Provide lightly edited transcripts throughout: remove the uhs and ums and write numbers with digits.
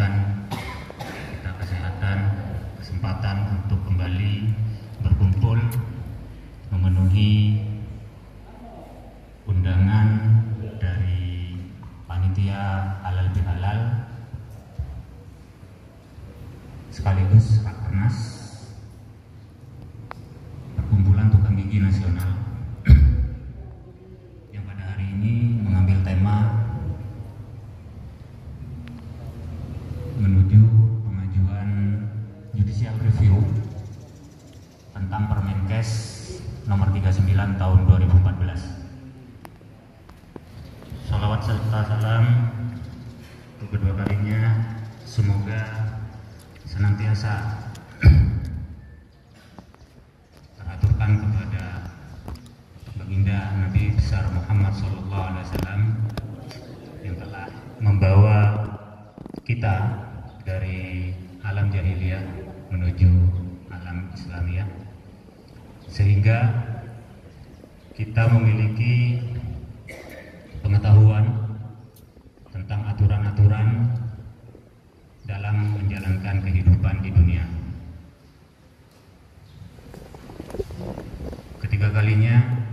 diberikan kita kesehatan, kesempatan untuk kembali berkumpul memenuhi undangan dari panitia halal bihalal sekaligus Rakernas perkumpulan tukang gigi nasional yang pada hari ini mengambil tema menuju pengajuan judicial review tentang Permenkes nomor 39 tahun 2014. Salawat serta salam untuk kedua kalinya, semoga senantiasa teraturkan kepada baginda Nabi besar Muhammad SAW yang telah membawa kita dari alam jahiliyah menuju alam Islamiyah, sehingga kita memiliki pengetahuan tentang aturan-aturan dalam menjalankan kehidupan di dunia. Ketiga kalinya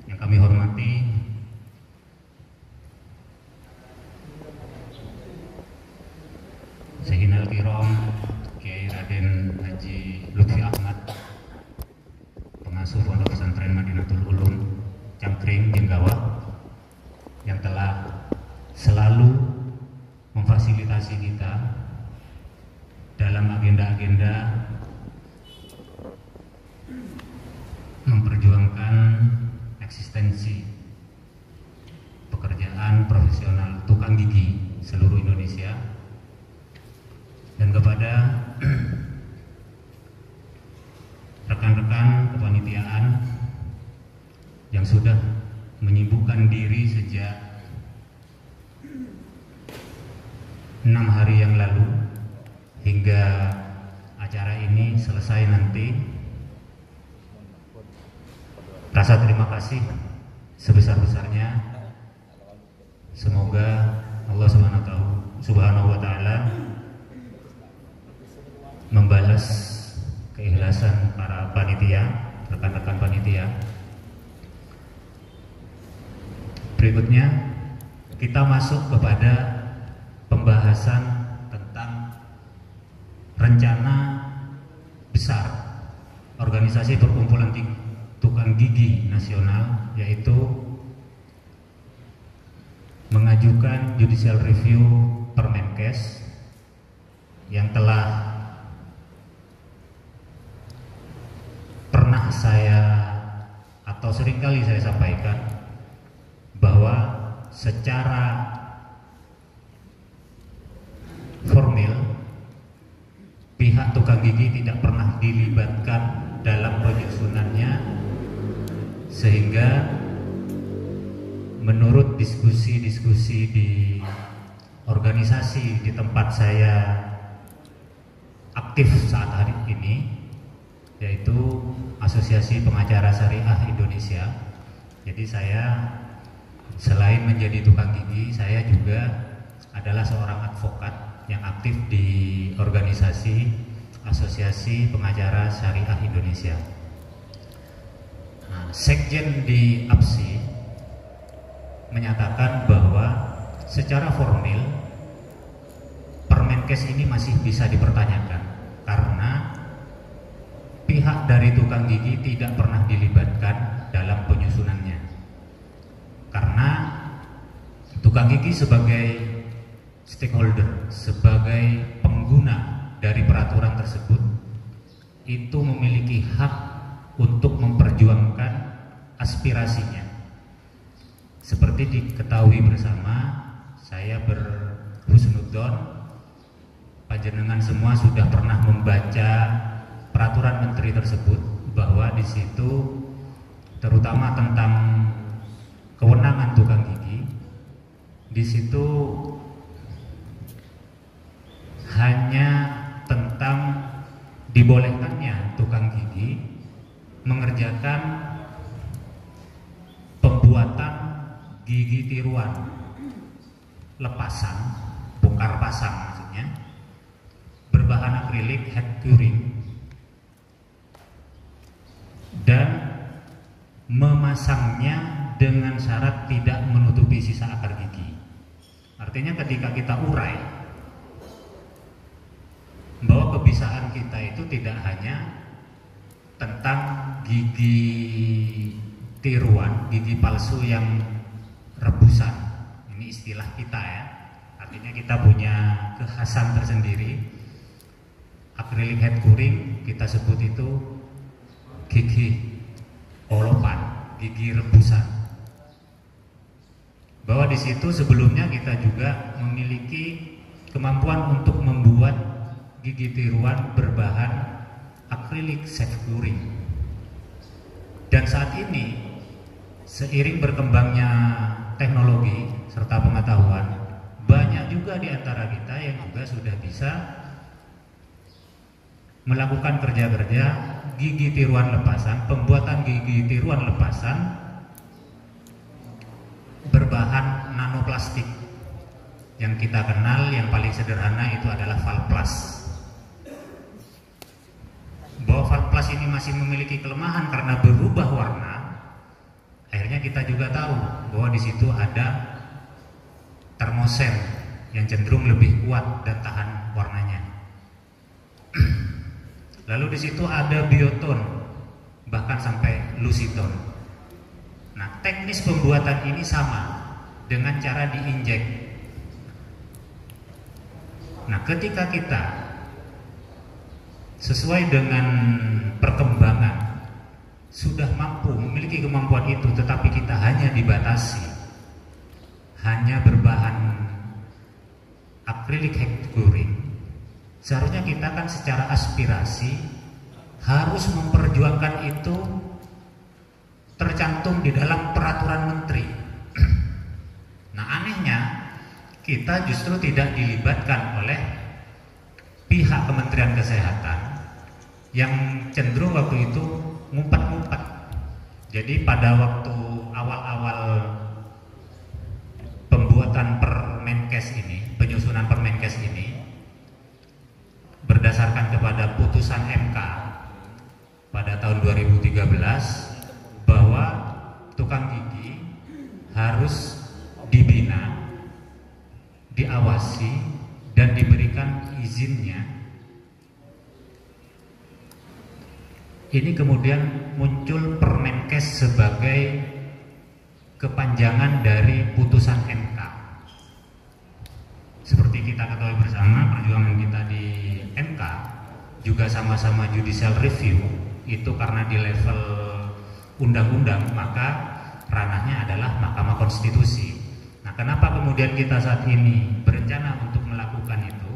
yang kami hormati Sayyidina Al-Kiram Kiai Raden Haji Lutfi Ahmad, pengasuh Pondok Pesantren Madinatul Ulum Cangkring Jenggawa, yang telah selalu memfasilitasi kita dalam agenda-agenda memperjuangkan eksistensi pekerjaan profesional tukang gigi seluruh Indonesia, dan kepada rekan-rekan kepanitiaan yang sudah menyibukkan diri sejak 6 hari yang lalu hingga acara ini selesai nanti. Rasa terima kasih sebesar-besarnya. Semoga Allah Subhanahu wa Ta'ala membalas keikhlasan para panitia, rekan-rekan panitia. Berikutnya kita masuk kepada pembahasan tentang rencana besar organisasi perkumpulan tukang gigi nasional, yaitu mengajukan judicial review Permenkes yang telah pernah saya atau seringkali saya sampaikan bahwa secara formil pihak tukang gigi tidak pernah dilibatkan dalam penyusunannya, sehingga menurut diskusi-diskusi di organisasi di tempat saya aktif saat hari ini, yaitu Asosiasi Pengacara Syariah Indonesia. Jadi saya selain menjadi tukang gigi, saya juga adalah seorang advokat yang aktif di organisasi Asosiasi Pengacara Syariah Indonesia. Nah, Sekjen di APSI menyatakan bahwa secara formil Permenkes ini masih bisa dipertanyakan karena pihak dari tukang gigi tidak pernah dilibatkan dalam penyusunannya. Karena tukang gigi sebagai stakeholder, sebagai pengguna dari peraturan tersebut, itu memiliki hak untuk memperjuangkan aspirasinya. Seperti diketahui bersama, saya berhusnudzon, panjenengan semua sudah pernah membaca peraturan menteri tersebut, bahwa di situ terutama tentang kewenangan tukang gigi, di situ hanya tentang dibolehkannya tukang gigi mengerjakan pembuatan gigi tiruan lepasan, bongkar pasang maksudnya, berbahan akrilik head curing dan memasangnya dengan syarat tidak menutupi sisa akar gigi. Artinya ketika kita urai bahwa kebiasaan kita itu tidak hanya tentang gigi tiruan, gigi palsu yang rebusan. Ini istilah kita ya. Artinya kita punya kekhasan tersendiri. Acrylic head curing kita sebut itu gigi olopan, gigi rebusan. Bahwa di situ sebelumnya kita juga memiliki kemampuan untuk membuat gigi tiruan berbahan acrylic self curing. Dan saat ini seiring berkembangnya teknologi serta pengetahuan, banyak juga di antara kita yang juga sudah bisa melakukan kerja-kerja gigi tiruan lepasan, pembuatan gigi tiruan lepasan berbahan nanoplastik. Yang kita kenal yang paling sederhana itu adalah Valplas. Bahwa Valplas ini masih memiliki kelemahan karena berubah warna. Akhirnya kita juga tahu bahwa di situ ada termosen yang cenderung lebih kuat dan tahan warnanya. Lalu di situ ada bioton, bahkan sampai lusiton. Nah, teknis pembuatan ini sama dengan cara diinjek. Nah, ketika kita sesuai dengan perkembangan sudah mampu memiliki kemampuan itu, tetapi kita hanya dibatasi, hanya berbahan acrylic head curing, seharusnya kita kan secara aspirasi harus memperjuangkan itu tercantum di dalam peraturan menteri. Nah, anehnya kita justru tidak dilibatkan oleh pihak Kementerian Kesehatan yang cenderung waktu itu ngumpet-ngumpet. Jadi pada waktu awal-awal pembuatan Permenkes ini, penyusunan Permenkes ini, berdasarkan kepada putusan MK pada tahun 2013 bahwa tukang gigi harus dibina, diawasi, dan diberikan izinnya. Ini kemudian muncul Permenkes sebagai kepanjangan dari putusan MK. Seperti kita ketahui bersama, perjuangan kita di MK juga sama-sama judicial review. Itu karena di level undang-undang, maka ranahnya adalah Mahkamah Konstitusi. Nah, kenapa kemudian kita saat ini berencana untuk melakukan itu,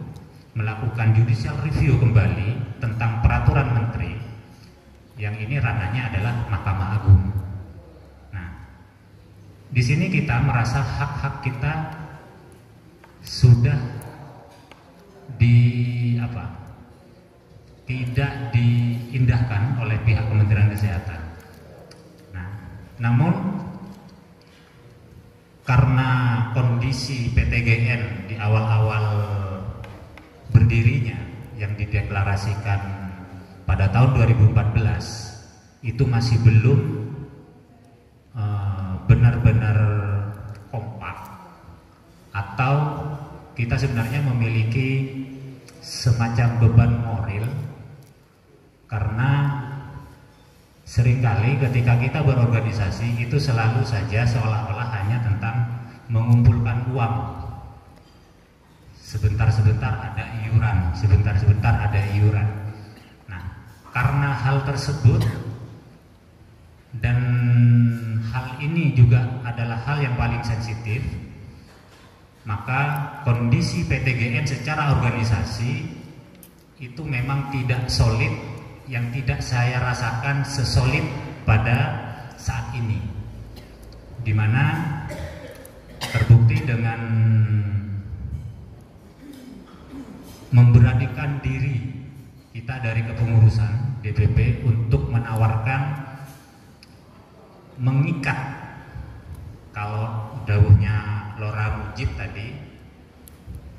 melakukan judicial review kembali tentang peraturan menteri, yang ini ranahnya adalah Mahkamah Agung. Nah, di sini kita merasa hak-hak kita sudah tidak diindahkan oleh pihak Kementerian Kesehatan. Nah, namun karena kondisi PTGN di awal-awal berdirinya yang dideklarasikan pada tahun 2014 itu masih belum benar-benar kompak, atau kita sebenarnya memiliki semacam beban moral, karena seringkali ketika kita berorganisasi itu selalu saja seolah-olah hanya tentang mengumpulkan uang. Sebentar-sebentar ada iuran, sebentar-sebentar ada iuran. Nah, karena hal tersebut dan hal ini juga adalah hal yang paling sensitif, maka kondisi PTGN secara organisasi itu memang tidak solid, yang tidak saya rasakan sesolid pada saat ini, dimana terbukti dengan memberanikan diri kita dari kepengurusan DPP untuk menawarkan mengikat, kalau dawuhnya Lora Mujib tadi,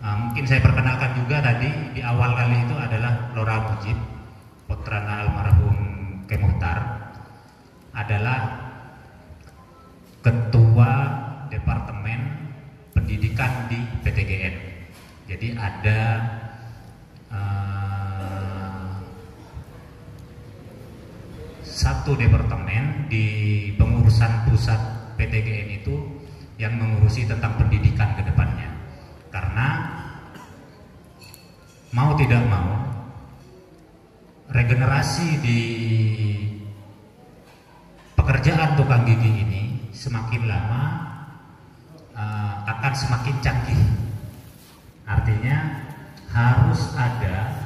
Mungkin saya perkenalkan juga tadi di awal kali itu adalah Lora Mujib, putrana almarhum K. Muhtar, adalah Ketua Departemen Pendidikan di PTGN. Jadi ada satu departemen di pengurusan pusat PTGN itu yang mengurusi tentang pendidikan ke depannya. Karena mau tidak mau regenerasi di pekerjaan tukang gigi ini semakin lama akan semakin canggih. Artinya harus ada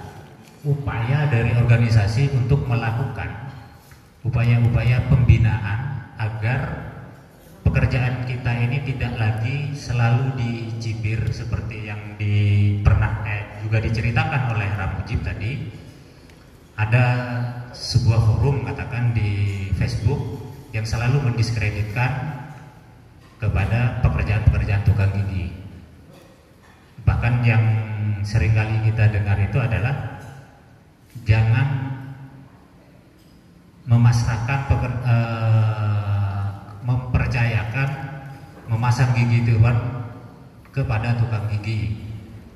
upaya dari organisasi untuk melakukan upaya-upaya pembinaan agar pekerjaan kita ini tidak lagi selalu dicibir seperti yang pernah juga diceritakan oleh Ramujib tadi. Ada sebuah forum katakan di Facebook yang selalu mendiskreditkan kepada pekerjaan-pekerjaan tukang gigi. Bahkan yang seringkali kita dengar itu adalah jangan mempercayakan memasang gigi tiruan kepada tukang gigi,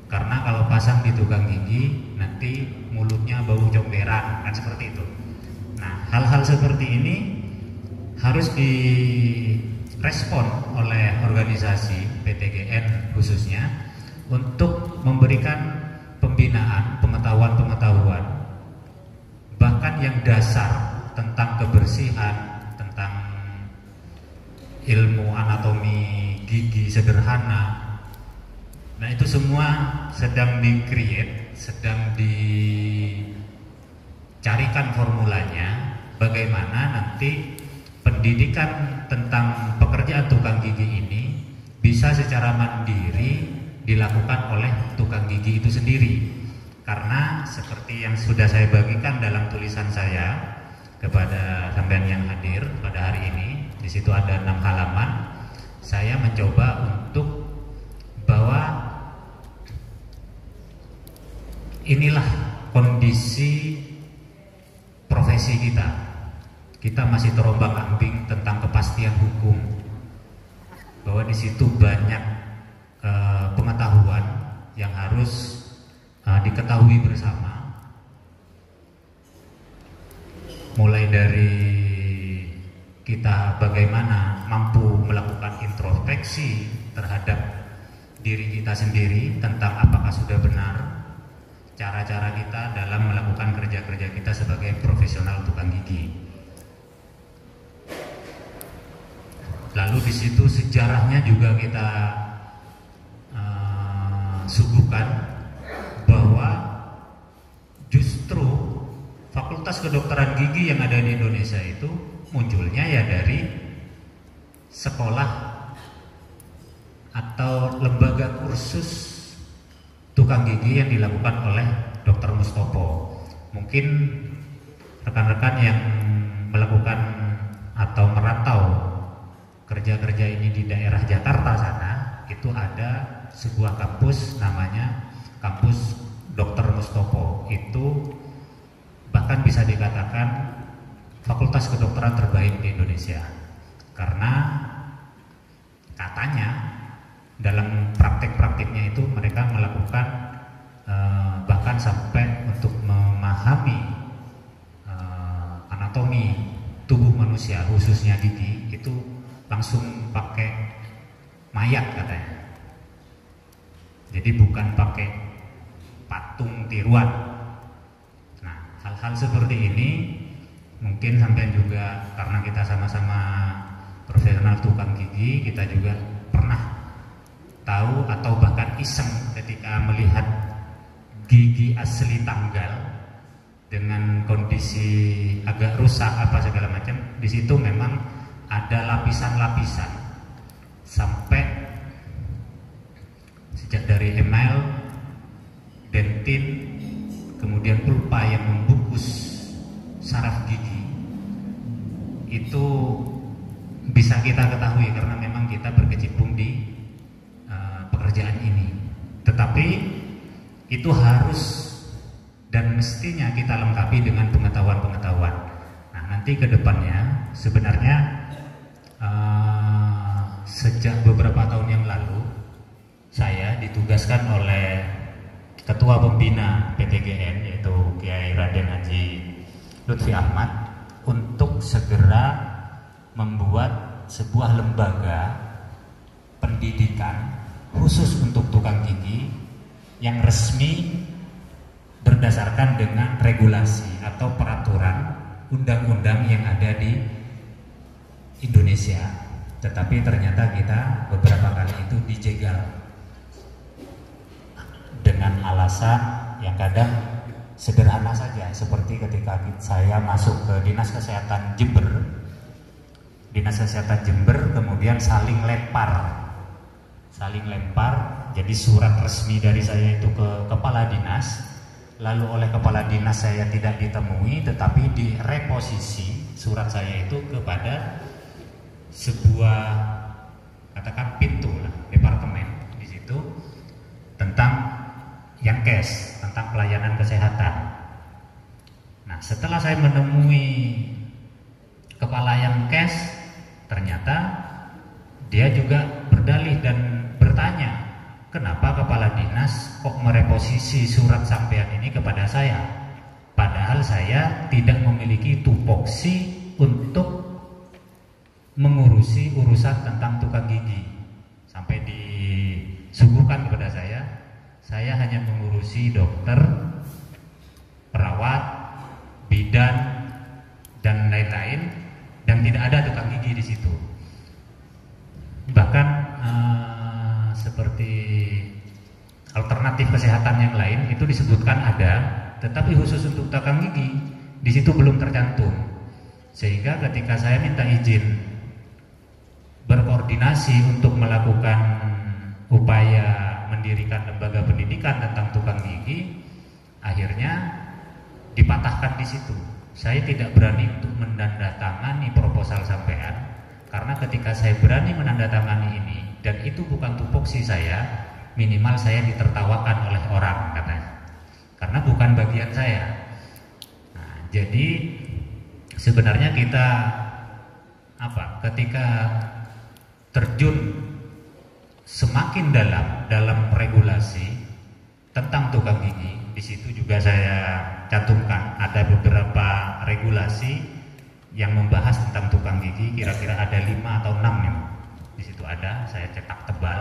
karena kalau pasang di tukang gigi nanti mulutnya bau comberan, kan seperti itu. Nah, hal-hal seperti ini harus direspon oleh organisasi PTGN khususnya untuk memberikan pembinaan, pengetahuan-pengetahuan bahkan yang dasar tentang kebersihan, tentang ilmu anatomi gigi sederhana. Nah, itu semua sedang di-create, sedang dicarikan formulanya bagaimana nanti pendidikan tentang pekerjaan tukang gigi ini bisa secara mandiri dilakukan oleh tukang gigi itu sendiri. Karena seperti yang sudah saya bagikan dalam tulisan saya kepada sampean yang hadir pada hari ini, di situ ada 6 halaman. Saya mencoba untuk bahwa inilah kondisi profesi kita. Kita masih terombang-ambing tentang kepastian hukum, bahwa di situ banyak pengetahuan yang harus diketahui bersama, mulai dari kita bagaimana mampu melakukan introspeksi terhadap diri kita sendiri tentang apakah sudah benar cara-cara kita dalam melakukan kerja-kerja kita sebagai profesional tukang gigi. Lalu di situ sejarahnya juga kita suguhkan, bahwa justru fakultas kedokteran gigi yang ada di Indonesia itu munculnya ya dari sekolah atau lembaga kursus tukang gigi yang dilakukan oleh Dr. Mustopo. Mungkin rekan-rekan yang melakukan atau merantau kerja-kerja ini di daerah Jakarta sana, itu ada sebuah kampus namanya Kampus Dr. Mustopo. Itu bahkan bisa dikatakan fakultas kedokteran terbaik di Indonesia, karena katanya dalam praktek-praktiknya itu mereka melakukan bahkan sampai untuk memahami anatomi tubuh manusia khususnya gigi itu langsung pakai mayat katanya. Jadi bukan pakai patung tiruan. Nah, hal-hal seperti ini mungkin sampai juga karena kita sama-sama profesional tukang gigi, kita juga pernah tahu atau bahkan iseng ketika melihat gigi asli tanggal dengan kondisi agak rusak apa segala macam. Di situ memang ada lapisan-lapisan sampai sejak dari enamel, dentin, kemudian pulpa yang membungkus saraf gigi. Itu bisa kita ketahui karena memang kita berkecimpung di pekerjaan ini. Tetapi itu harus dan mestinya kita lengkapi dengan pengetahuan-pengetahuan. Nah, nanti ke depannya sebenarnya sejak beberapa tahun yang lalu saya ditugaskan oleh Ketua Pembina PTGN yaitu Kiai Raden Haji Lutfi Ahmad untuk segera membuat sebuah lembaga pendidikan khusus untuk tukang gigi yang resmi berdasarkan dengan regulasi atau peraturan undang-undang yang ada di Indonesia. Tetapi ternyata kita beberapa kali itu dijegal dengan alasan yang kadang sederhana saja, seperti ketika saya masuk ke Dinas Kesehatan Jember. Dinas Kesehatan Jember kemudian saling lempar, jadi surat resmi dari saya itu ke kepala dinas, lalu oleh kepala dinas saya tidak ditemui, tetapi direposisi surat saya itu kepada sebuah katakan pintu lah, departemen di situ tentang Yankes, tentang pelayanan kesehatan. Nah, setelah saya menemui kepala Yankes, ternyata dia juga berdalih dan bertanya, kenapa kepala dinas kok mereposisi surat sampean ini kepada saya? Padahal saya tidak memiliki tupoksi untuk mengurusi urusan tentang tukang gigi. Sampai disuguhkan kepada saya hanya mengurusi dokter, perawat, bidan, dan lain-lain, dan tidak ada tukang gigi di situ. Bahkan seperti alternatif kesehatan yang lain itu disebutkan ada, tetapi khusus untuk tukang gigi di situ belum tercantum. Sehingga ketika saya minta izin berkoordinasi untuk melakukan upaya mendirikan lembaga pendidikan tentang tukang gigi, akhirnya dipatahkan di situ. Saya tidak berani untuk menandatangani proposal sampean, karena ketika saya berani menandatangani ini dan itu bukan tupoksi saya, minimal saya ditertawakan oleh orang katanya, karena bukan bagian saya. Nah, jadi sebenarnya kita ketika terjun semakin dalam regulasi tentang tukang gigi, di situ juga saya cantumkan ada beberapa regulasi yang membahas tentang tukang gigi, kira-kira ada 5 atau 6 ya. Di situ ada, saya cetak tebal.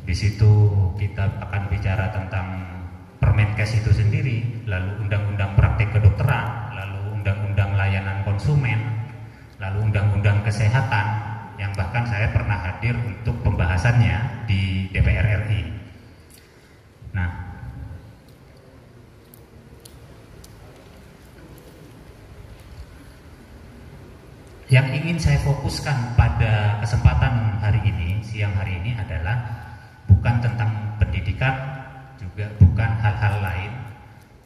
Di situ kita akan bicara tentang Permenkes itu sendiri, lalu undang-undang praktik kedokteran, lalu undang-undang layanan konsumen, lalu undang-undang kesehatan, yang bahkan saya pernah hadir untuk pembahasannya di DPR RI. Nah, yang ingin saya fokuskan pada kesempatan hari ini, siang hari ini adalah bukan tentang pendidikan, juga bukan hal-hal lain,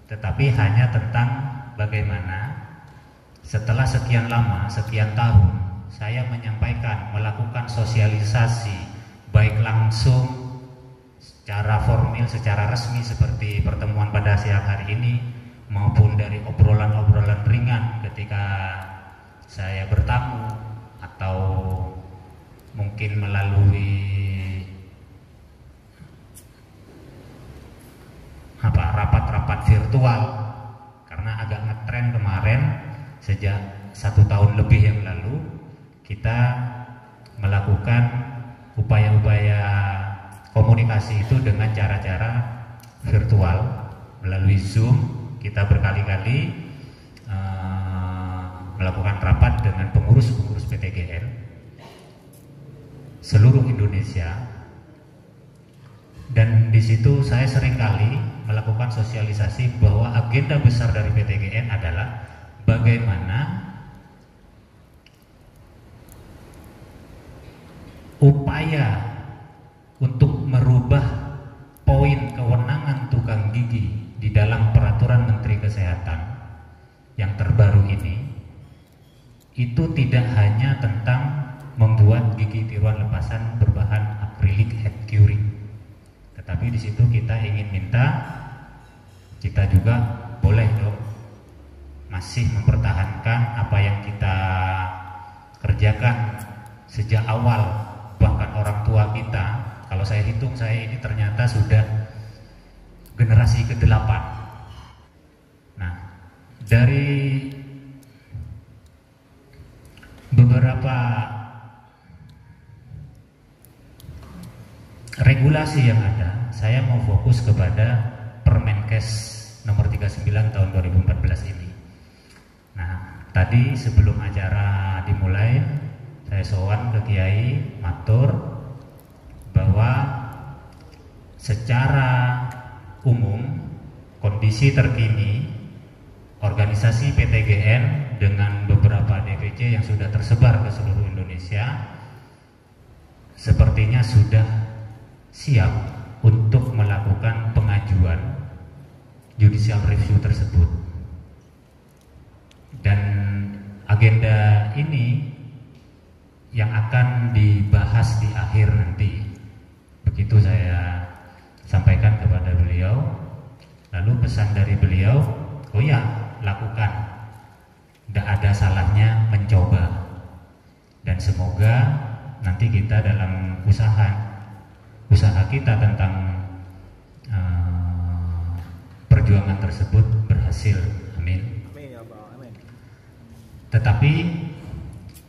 tetapi hanya tentang bagaimana setelah sekian lama, sekian tahun, saya menyampaikan, melakukan sosialisasi, baik langsung, secara formil, secara resmi seperti pertemuan pada siang hari ini, maupun dari obrolan-obrolan ringan ketika saya bertamu, atau mungkin melalui rapat-rapat virtual, karena agak ngetren kemarin sejak 1 tahun lebih yang lalu kita melakukan upaya-upaya komunikasi itu dengan cara-cara virtual melalui Zoom. Kita berkali-kali melakukan rapat dengan pengurus-pengurus PTGN seluruh Indonesia, dan di situ saya seringkali melakukan sosialisasi bahwa agenda besar dari PTGN adalah bagaimana upaya untuk merubah poin kewenangan tukang gigi di dalam peraturan Menteri Kesehatan yang terbaru ini itu tidak hanya tentang membuat gigi tiruan lepasan berbahan akrilik head curing, tetapi di situ kita kita ingin minta, kita juga boleh dong masih mempertahankan apa yang kita kerjakan sejak awal. Bahkan orang tua kita, kalau saya hitung, saya ini ternyata sudah generasi ke-8. Nah, dari beberapa regulasi yang ada, saya mau fokus kepada Permenkes nomor 39 tahun 2014 ini. Nah, tadi sebelum acara dimulai, saya sowan ke Kiai matur bahwa secara umum kondisi terkini organisasi PTGN dengan beberapa DPC yang sudah tersebar ke seluruh Indonesia sepertinya sudah siap untuk melakukan pengajuan judicial review tersebut. Dan agenda ini yang akan dibahas di akhir nanti. Begitu saya sampaikan kepada beliau. Lalu pesan dari beliau, oh ya, lakukan. Tidak ada salahnya mencoba. Dan semoga nanti kita dalam usaha kita tentang perjuangan tersebut berhasil. Amin. Tetapi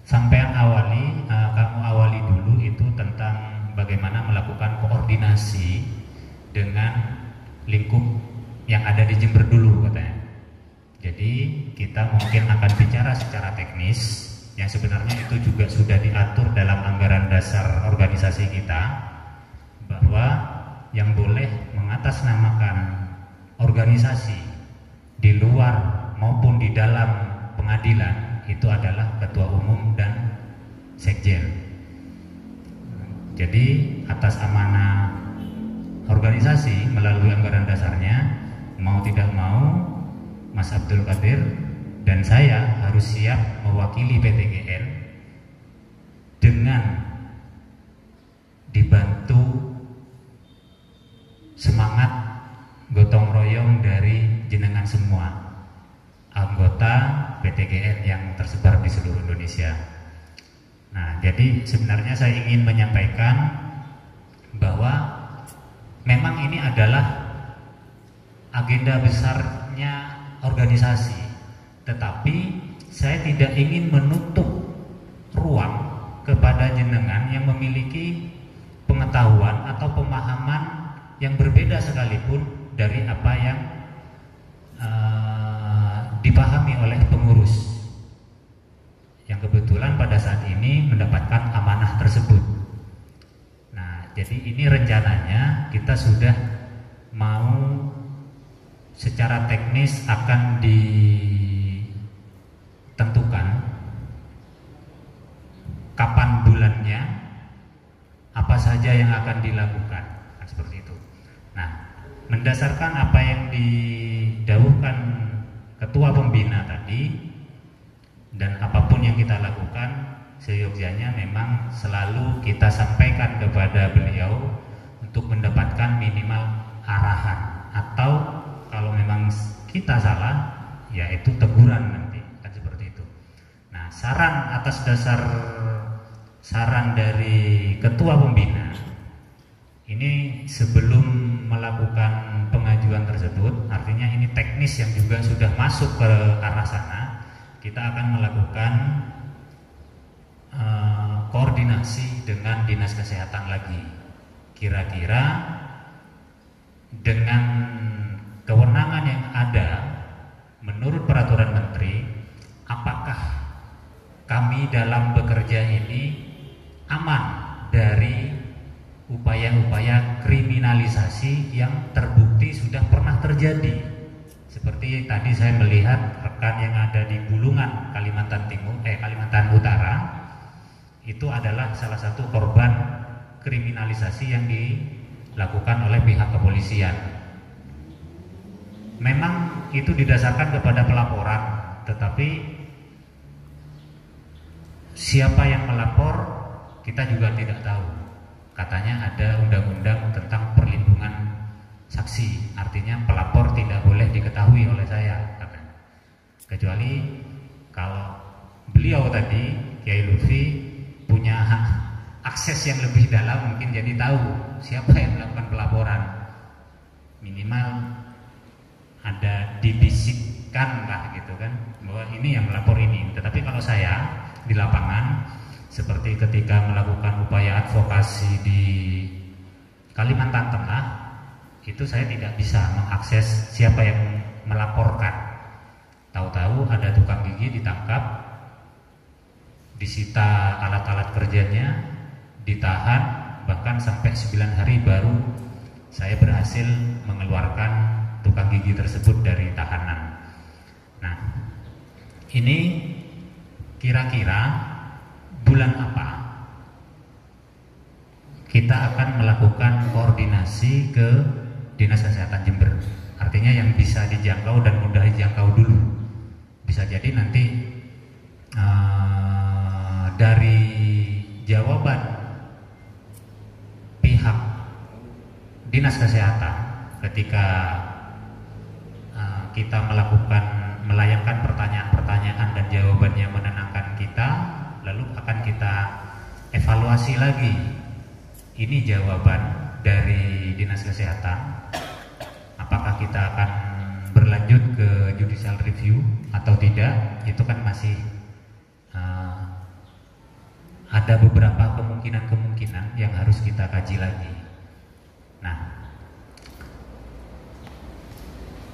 sampean kamu awali dulu itu tentang bagaimana melakukan koordinasi dengan lingkup yang ada di Jember dulu katanya. Jadi kita mungkin akan bicara secara teknis yang sebenarnya itu juga sudah diatur dalam anggaran dasar organisasi kita, bahwa yang boleh mengatasnamakan organisasi di luar maupun di dalam pengadilan itu adalah ketua umum dan sekjen. Jadi atas amanah organisasi melalui anggaran dasarnya, mau tidak mau Mas Abdul Qadir dan saya harus siap mewakili PTGN dengan dibantu semangat gotong royong dari jenengan semua anggota PTGN yang tersebar di seluruh Indonesia. Nah, jadi sebenarnya saya ingin menyampaikan bahwa memang ini adalah agenda besarnya organisasi, tetapi saya tidak ingin menutup ruang kepada jenengan yang memiliki pengetahuan atau pemahaman yang berbeda sekalipun dari apa yang dipahami oleh pengurus yang kebetulan pada saat ini mendapatkan amanah tersebut. Nah, jadi ini rencananya kita sudah mau secara teknis akan ditentukan kapan bulannya, apa saja yang akan dilakukan, nah, seperti itu. Nah, mendasarkan apa yang didahulukan ketua pembina tadi dan apapun yang kita lakukan, seyogyanya memang selalu kita sampaikan kepada beliau untuk mendapatkan minimal arahan, atau kalau memang kita salah, yaitu teguran nanti, kan seperti itu. Nah, saran atas dasar saran dari ketua pembina ini sebelum melakukan pengajuan tersebut, artinya ini teknis yang juga sudah masuk ke arah sana, kita akan melakukan koordinasi dengan dinas kesehatan lagi. Kira-kira dengan kewenangan yang ada menurut peraturan menteri, apakah kami dalam bekerja ini aman dari upaya-upaya kriminalisasi yang terbukti sudah pernah terjadi. Seperti tadi saya melihat rekan yang ada di Bulungan, Kalimantan Utara, itu adalah salah satu korban kriminalisasi yang dilakukan oleh pihak kepolisian. Memang itu didasarkan kepada pelaporan, tetapi siapa yang melapor kita juga tidak tahu. Katanya ada undang-undang tentang perlindungan saksi, artinya pelapor tidak boleh diketahui oleh saya, kecuali kalau beliau tadi Kiai Lutfi punya akses yang lebih dalam, mungkin jadi tahu siapa yang melakukan pelaporan, minimal ada dibisikkan lah gitu kan, bahwa ini yang melapor ini. Tetapi kalau saya di lapangan, seperti ketika melakukan upaya advokasi di Kalimantan Tengah, itu saya tidak bisa mengakses siapa yang melaporkan. Tahu-tahu ada tukang gigi ditangkap, disita alat-alat kerjanya, ditahan, bahkan sampai 9 hari baru saya berhasil mengeluarkan tukang gigi tersebut dari tahanan. Nah, ini kira-kira bulan apa kita akan melakukan koordinasi ke Dinas Kesehatan Jember. Artinya yang bisa dijangkau dan mudah dijangkau dulu. Bisa jadi nanti dari jawaban pihak Dinas Kesehatan ketika kita melayangkan pertanyaan-pertanyaan dan jawabannya menenangkan kita, lalu akan kita evaluasi lagi. Ini jawaban dari Dinas Kesehatan, apakah kita akan berlanjut ke judicial review atau tidak, itu kan masih ada beberapa kemungkinan yang harus kita kaji lagi. Nah,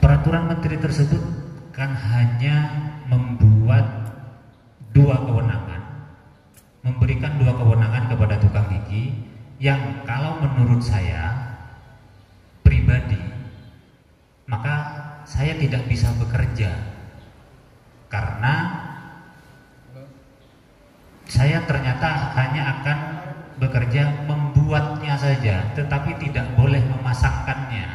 peraturan menteri tersebut kan hanya membuat memberikan dua kewenangan kepada tukang gigi, yang kalau menurut saya pribadi, maka saya tidak bisa bekerja karena saya ternyata hanya akan bekerja membuatnya saja, tetapi tidak boleh memasangkannya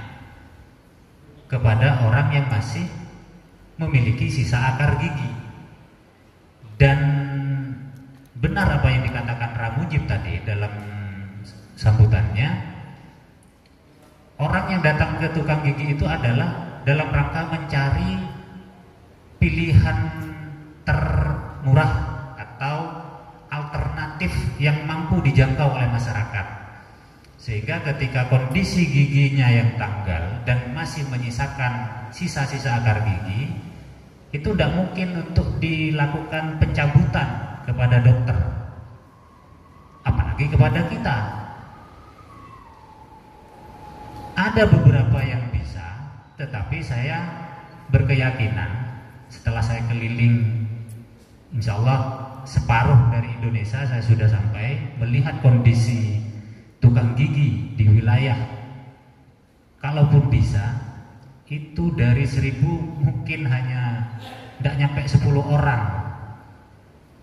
kepada orang yang masih memiliki sisa akar gigi. Dan benar apa yang dikatakan Ramujib tadi dalam sambutannya, orang yang datang ke tukang gigi itu adalah dalam rangka mencari pilihan termurah atau alternatif yang mampu dijangkau oleh masyarakat, sehingga ketika kondisi giginya yang tanggal dan masih menyisakan sisa-sisa akar gigi, itu tidak mungkin untuk dilakukan pencabutan kepada dokter, apalagi kepada kita. Ada beberapa yang bisa, tetapi saya berkeyakinan setelah saya keliling, insya Allah separuh dari Indonesia saya sudah sampai, melihat kondisi tukang gigi di wilayah, kalaupun bisa itu dari 1000 mungkin hanya tidak nyampe 10 orang.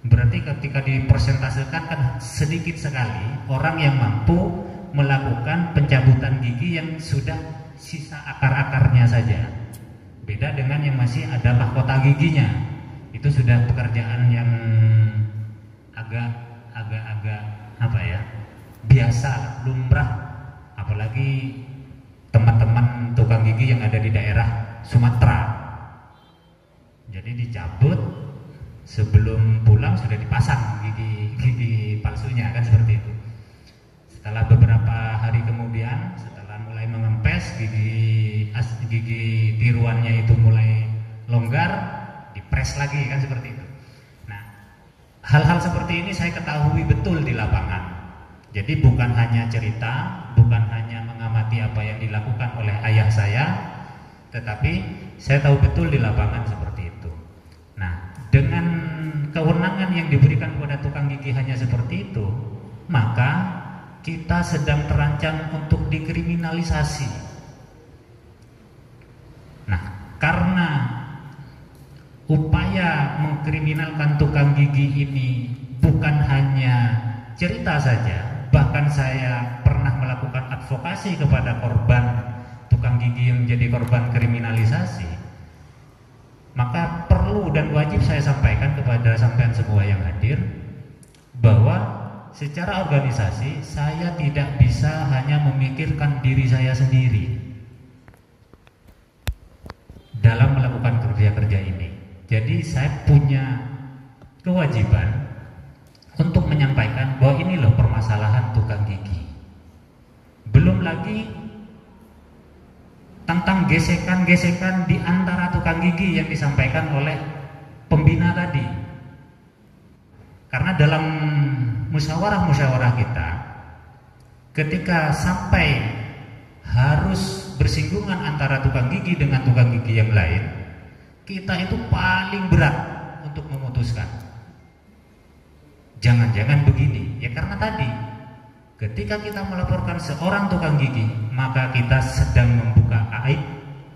Berarti ketika dipresentasikan kan sedikit sekali orang yang mampu melakukan pencabutan gigi yang sudah sisa akar-akarnya saja. Beda dengan yang masih ada mahkota giginya, itu sudah pekerjaan yang agak apa ya, biasa, lumrah, apalagi teman-teman tukang gigi yang ada di daerah Sumatera. Jadi dicabut, sebelum pulang sudah dipasang gigi palsunya, kan seperti itu. Setelah beberapa hari kemudian, setelah mulai mengempes, gigi tiruannya itu mulai longgar, dipres lagi, kan seperti itu. Nah, hal-hal seperti ini saya ketahui betul di lapangan. Jadi bukan hanya cerita, bukan hanya mengamati apa yang dilakukan oleh ayah saya, tetapi saya tahu betul di lapangan seperti itu. Nah, dengan kewenangan yang diberikan kepada tukang gigi hanya seperti itu, maka kita sedang terancam untuk dikriminalisasi. Nah, karena upaya mengkriminalkan tukang gigi ini bukan hanya cerita saja, bahkan saya pernah melakukan advokasi kepada korban tukang gigi yang menjadi korban kriminalisasi, maka perlu dan wajib saya sampaikan kepada sampean semua yang hadir bahwa secara organisasi saya tidak bisa hanya memikirkan diri saya sendiri, Jadi saya punya kewajiban untuk menyampaikan bahwa ini loh permasalahan tukang gigi. Belum lagi tentang gesekan-gesekan di antara tukang gigi yang disampaikan oleh pembina tadi. Karena dalam musyawarah-musyawarah kita, ketika sampai harus bersinggungan antara tukang gigi dengan tukang gigi yang lain, kita itu paling berat untuk memutuskan. Jangan-jangan begini, ya karena tadi ketika kita melaporkan seorang tukang gigi, maka kita sedang membuka aib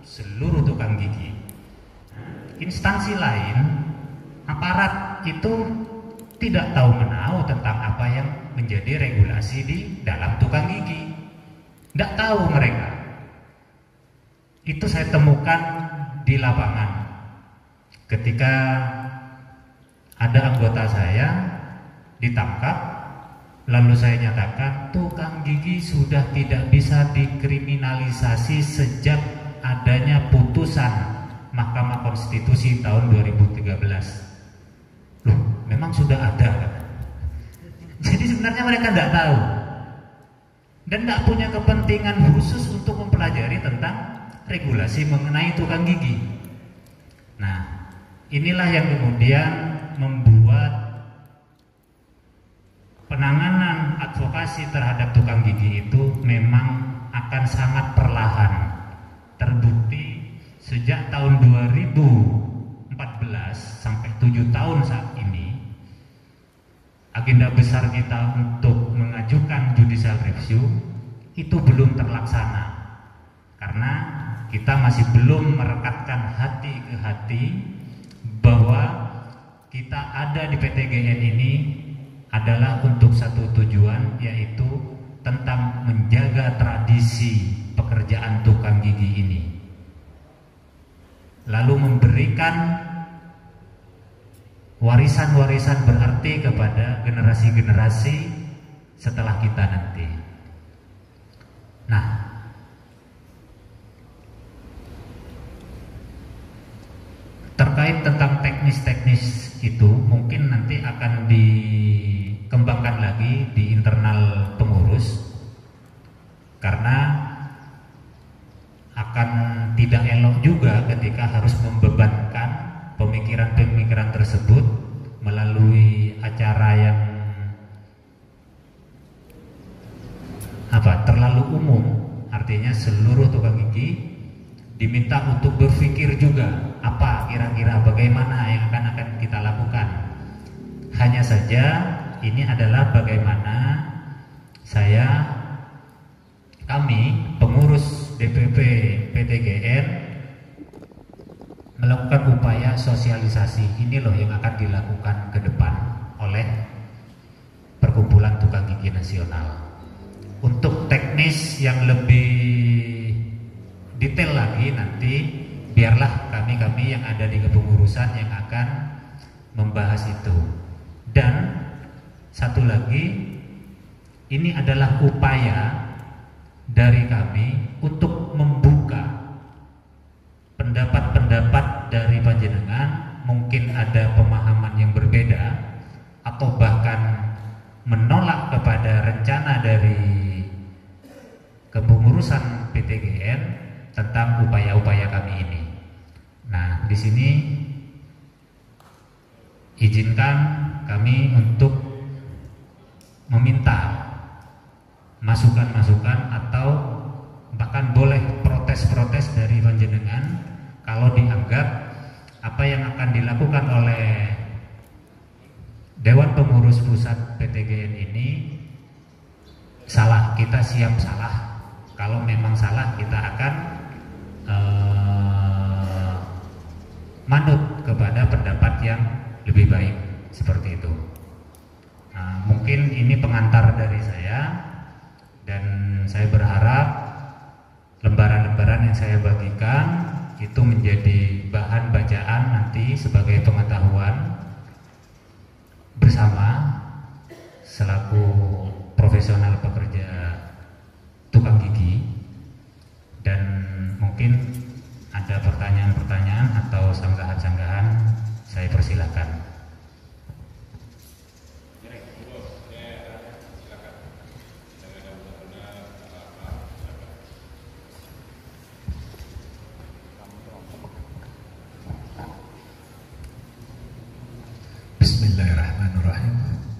seluruh tukang gigi. Instansi lain, aparat itu tidak tahu menahu tentang apa yang menjadi regulasi di dalam tukang gigi. Tidak tahu mereka. Itu saya temukan di lapangan. Ketika ada anggota saya ditangkap, lalu saya nyatakan tukang gigi sudah tidak bisa dikriminalisasi sejak adanya putusan Mahkamah Konstitusi tahun 2013. Loh, memang sudah ada kan? Jadi sebenarnya mereka tidak tahu dan tidak punya kepentingan khusus untuk mempelajari tentang regulasi mengenai tukang gigi. Nah, inilah yang kemudian membuat penanganan advokasi terhadap tukang gigi itu memang akan sangat perlahan. Terbukti sejak tahun 2014 sampai 7 tahun saat ini, agenda besar kita untuk mengajukan judicial review itu belum terlaksana karena kita masih belum merekatkan hati ke hati bahwa kita ada di PTGN ini adalah untuk satu tujuan, yaitu tentang menjaga tradisi pekerjaan tukang gigi ini, lalu memberikan warisan-warisan berarti kepada generasi-generasi setelah kita nanti. Nah, terkait tentang teknis-teknis itu mungkin nanti akan dikembangkan lagi di internal pengurus, karena akan tidak elok juga ketika harus membebankan pemikiran-pemikiran tersebut melalui acara yang terlalu umum. Artinya seluruh tukang gigi diminta untuk berpikir juga apa kira-kira bagaimana yang akan kita lakukan. Hanya saja ini adalah bagaimana kami pengurus DPP PTGN melakukan upaya sosialisasi. Ini loh yang akan dilakukan ke depan oleh Perkumpulan Tukang Gigi Nasional. Untuk teknis yang lebih detail lagi nanti biarlah kami yang ada di kepengurusan yang akan membahas itu. Dan satu lagi, ini adalah upaya dari kami untuk membuka pendapat-pendapat dari panjenengan. Mungkin ada pemahaman yang berbeda atau bahkan menolak kepada rencana dari kepengurusan PTGN tentang upaya-upaya kami ini. Nah, di sini izinkan kami untuk meminta masukan-masukan atau bahkan boleh protes-protes dari panjenengan kalau dianggap apa yang akan dilakukan oleh Dewan Pengurus Pusat PTGN ini salah. Kita siap salah. Kalau memang salah, kita akan manut kepada pendapat yang lebih baik, seperti itu. Nah, mungkin ini pengantar dari saya, dan saya berharap lembaran-lembaran yang saya bagikan itu menjadi bahan bacaan nanti sebagai pengetahuan bersama selaku profesional pekerja tukang gigi. Dan mungkin ada pertanyaan-pertanyaan atau sanggahan-sanggahan, saya persilahkan. Bismillahirrahmanirrahim.